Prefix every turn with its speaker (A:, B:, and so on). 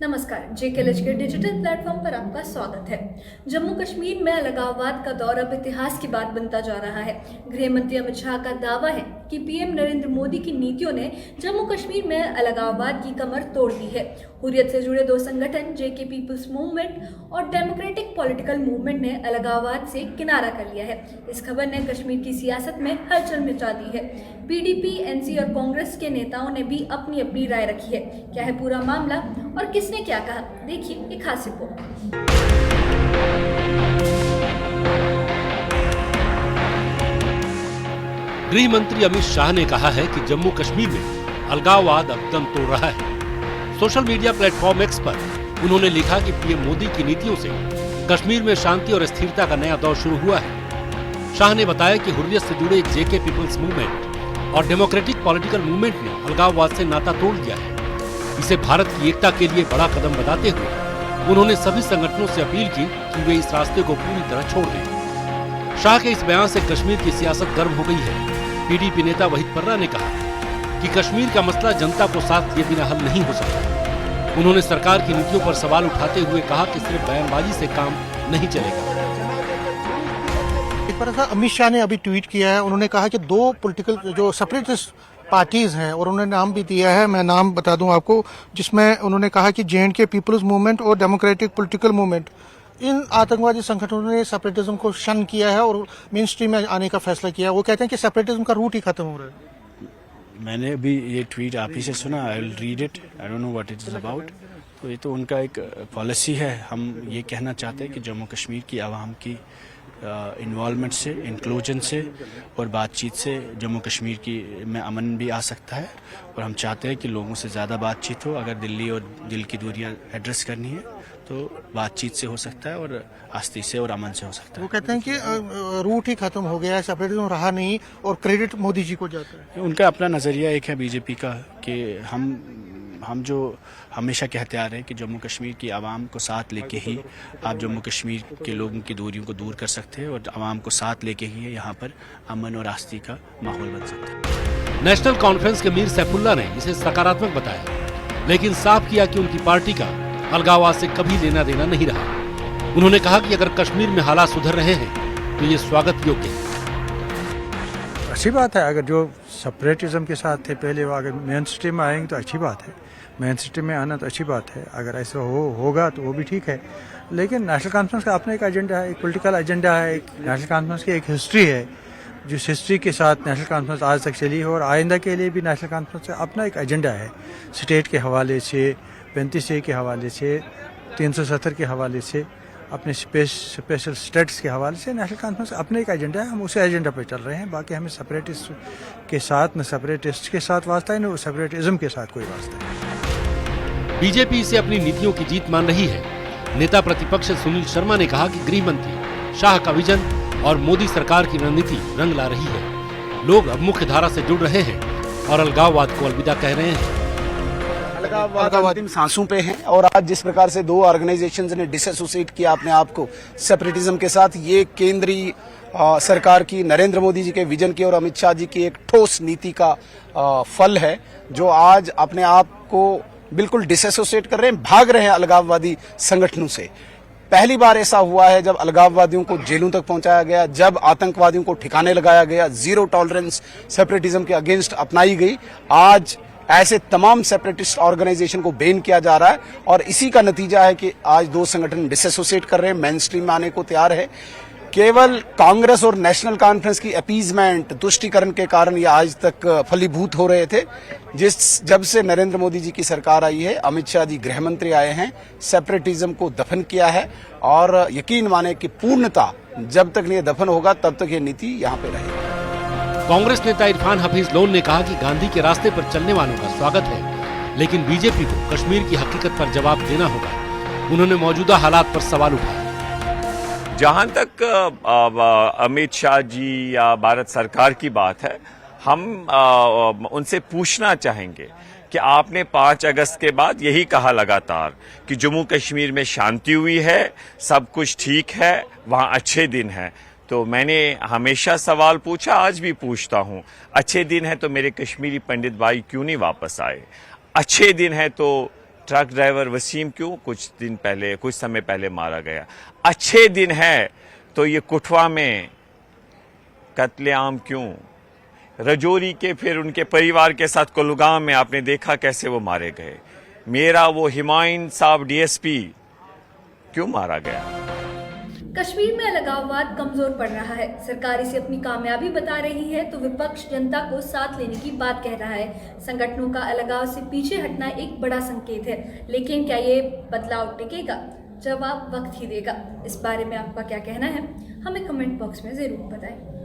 A: नमस्कार, जेकेएलएच के digital platform पर आपका स्वागत है। जम्मू कश्मीर में अलगाववाद का दौर अब इतिहास की बात बनता जा रहा है। गृह मंत्री अमित शाह का दावा है कि पीएम नरेंद्र मोदी की नीतियों ने जम्मू कश्मीर में अलगाववाद की कमर तोड़ दी है। हुर्रियत से जुड़े दो संगठन जेके पीपल्स मूवमेंट और डेमोक्रेटिक पॉलिटिकल मूवमेंट ने अलगाववाद से किनारा कर लिया है। इस खबर ने कश्मीर की सियासत में हलचल मचा दी है। पीडीपी, एनसी और कांग्रेस के नेताओं ने भी अपनी अपनी राय रखी है। क्या है पूरा मामला और किसने क्या कहा, देखिए एक खास रिपोर्ट।
B: गृह मंत्री अमित शाह ने कहा है कि जम्मू कश्मीर में अलगाववाद अब दम तोड़ रहा है। सोशल मीडिया प्लेटफॉर्म एक्स पर उन्होंने लिखा कि पीएम मोदी की नीतियों से कश्मीर में शांति और स्थिरता का नया दौर शुरू हुआ है। शाह ने बताया कि हुर्रियत से जुड़े जेके पीपल्स मूवमेंट और डेमोक्रेटिक पॉलिटिकल मूवमेंट ने अलगाववाद से नाता तोड़ दिया है। इसे भारत की एकता के लिए बड़ा कदम बताते हुए उन्होंने सभी संगठनों से अपील की कि वे इस रास्ते को पूरी तरह छोड़ दें। शाह के इस बयान से कश्मीर की सियासत गर्म हो गई है। पीडीपी नेता वहीद पर्रा ने कहा कि कश्मीर का मसला जनता को साथ लिए बिना हल नहीं हो सकता। उन्होंने सरकार की नीतियों पर सवाल उठाते हुए कहा कि सिर्फ बयानबाजी से काम नहीं चलेगा।
C: अमित शाह ने अभी ट्वीट किया है। उन्होंने कहा कि दो पॉलिटिकल जो सेपरेटिस्ट पार्टीज हैं, और उन्होंने नाम भी दिया है, मैं नाम बता दूं आपको, जिसमें उन्होंने कहा कि जेएंडके पीपल्स मूवमेंट और डेमोक्रेटिक पॉलिटिकल मूवमेंट, इन आतंकवादी संगठनों ने सेपरेटिज्म को शन किया है और मेन स्ट्रीम में आने का फैसला किया। वो कहते हैं कि सेपरेटिज्म का रूट ही खत्म हो रहा है।
D: मैंने अभी ये ट्वीट आप ही से सुना, I will read it, I don't know what it is about. तो ये तो उनका एक पॉलिसी है। हम ये कहना चाहते हैं कि जम्मू कश्मीर की आवाम की इन्वॉल्वमेंट से, इंक्लूजन से और बातचीत से जम्मू कश्मीर की में अमन भी आ सकता है। और हम चाहते हैं कि लोगों से ज़्यादा बातचीत हो। अगर दिल्ली और दिल की दूरियां एड्रेस करनी है तो बातचीत से हो सकता है और आस्ती से और अमन से हो सकता है।
C: वो कहते हैं कि रूट ही खत्म हो गया है, सेपरेटिज्म रहा नहीं और क्रेडिट मोदी जी को जाता है।
D: उनका अपना नज़रिया एक है बीजेपी का कि हम जो हमेशा कहते आ रहे हैं कि जम्मू कश्मीर की आवाम को साथ लेके ही आप जम्मू कश्मीर के लोगों की दूरियों को दूर कर सकते हैं और आवाम को साथ लेके ही यहाँ पर अमन और आस्ती का माहौल बन सकता है।
B: नेशनल कॉन्फ्रेंस के मीर सैफुल्लाह ने इसे सकारात्मक बताया, लेकिन साफ किया कि उनकी पार्टी का अलगाववाद से कभी लेना देना नहीं रहा। उन्होंने कहा कि अगर कश्मीर में हालात सुधर रहे हैं तो ये स्वागत योग्य है।
E: अच्छी बात है। अगर जो सेपरेटिज्म के साथ थे पहले, वो अगर मेन स्ट्रीम में आएंगे तो अच्छी बात है। मेन स्ट्रीम में आना तो अच्छी बात है। अगर ऐसा होगा तो वो भी ठीक है। लेकिन नेशनल कॉन्फ्रेंस का अपना एक एजेंडा है, एक पॉलिटिकल एजेंडा है। एक नेशनल कॉन्फ्रेंस की एक हिस्ट्री है, जिस हिस्ट्री के साथ नेशनल कॉन्फ्रेंस आज तक चली है और आइंदा के लिए भी नेशनल कॉन्फ्रेंस का अपना एक एजेंडा है। स्टेट के हवाले से, 35A के हवाले से, 370 के हवाले से, अपने स्पेशल स्टेट्स के हवाले से नेशनल कॉन्फ्रेंस अपने एक एजेंडा है। हम उसी एजेंडा पर चल रहे हैं। बाकी हमें सेपरेटिस्ट के साथ, न सेपरेटिस्ट के साथ वास्ता है, न सेपरेटिज्म के साथ कोई वास्ता है।
B: बीजेपी इसे अपनी नीतियों की जीत मान रही है। नेता प्रतिपक्ष सुनील शर्मा ने कहा कि गृह मंत्री शाह का विजन और मोदी सरकार की रणनीति रंग ला रही है। लोग अब मुख्य धारा से जुड़ रहे हैं और अलगाववाद को अलविदा कह रहे हैं।
F: अलगाववाद अंतिम सांसों पे है और आज जिस प्रकार से दो ऑर्गेनाइजेशंस ने डिसएसोसिएट किया अपने आप को सेपरेटिज्म के साथ, ये केंद्रीय सरकार की, नरेंद्र मोदी जी के विजन की और अमित शाह जी की एक ठोस नीति का फल है, जो आज अपने आप को बिल्कुल डिसएसोसिएट कर रहे हैं, भाग रहे हैं अलगाववादी संगठनों से। पहली बार ऐसा हुआ है जब अलगाववादियों को जेलों तक पहुंचाया गया, जब आतंकवादियों को ठिकाने लगाया गया, जीरो टॉलरेंस सेपरेटिज्म के अगेंस्ट अपनाई गई। आज ऐसे तमाम सेपरेटिस्ट ऑर्गेनाइजेशन को बैन किया जा रहा है और इसी का नतीजा है कि आज दो संगठन डिसएसोसिएट कर रहे हैं, मेन स्ट्रीम में आने को तैयार है। केवल कांग्रेस और नेशनल कॉन्फ्रेंस की अपीजमेंट, तुष्टीकरण के कारण ये आज तक फलीभूत हो रहे थे। जब से नरेंद्र मोदी जी की सरकार आई है, अमित शाह जी गृह मंत्री आए हैं, सेपरेटिज्म को दफन किया है और यकीन माने कि पूर्णता जब तक ये दफन होगा तब तक ये नीति यहाँ पे रहेगी।
B: कांग्रेस नेता इरफान हफीज लोन ने कहा कि गांधी के रास्ते पर चलने वालों का स्वागत है, लेकिन बीजेपी को कश्मीर की हकीकत पर जवाब देना होगा। उन्होंने मौजूदा हालात पर सवाल उठाया।
G: जहां तक अमित शाह जी या भारत सरकार की बात है, हम उनसे पूछना चाहेंगे कि आपने 5 अगस्त के बाद यही कहा लगातार कि जम्मू कश्मीर में शांति हुई है, सब कुछ ठीक है, वहां अच्छे दिन हैं। तो मैंने हमेशा सवाल पूछा, आज भी पूछता हूं, अच्छे दिन है तो मेरे कश्मीरी पंडित भाई क्यों नहीं वापस आए? अच्छे दिन है तो ट्रक ड्राइवर वसीम क्यों कुछ समय पहले मारा गया। अच्छे दिन है तो ये कुठवा में कत्लेआम क्यों, रजौरी के फिर उनके परिवार के साथ कोलगाम में आपने देखा कैसे वो मारे गए। मेरा वो हिमायन साहब डीएसपी क्यों मारा गया।
A: कश्मीर में अलगाववाद कमजोर पड़ रहा है, सरकार इसे अपनी कामयाबी बता रही है तो विपक्ष जनता को साथ लेने की बात कह रहा है। संगठनों का अलगाव से पीछे हटना एक बड़ा संकेत है, लेकिन क्या ये बदलाव टिकेगा? जवाब वक्त ही देगा। इस बारे में आपका क्या कहना है, हमें कमेंट बॉक्स में जरूर बताएं।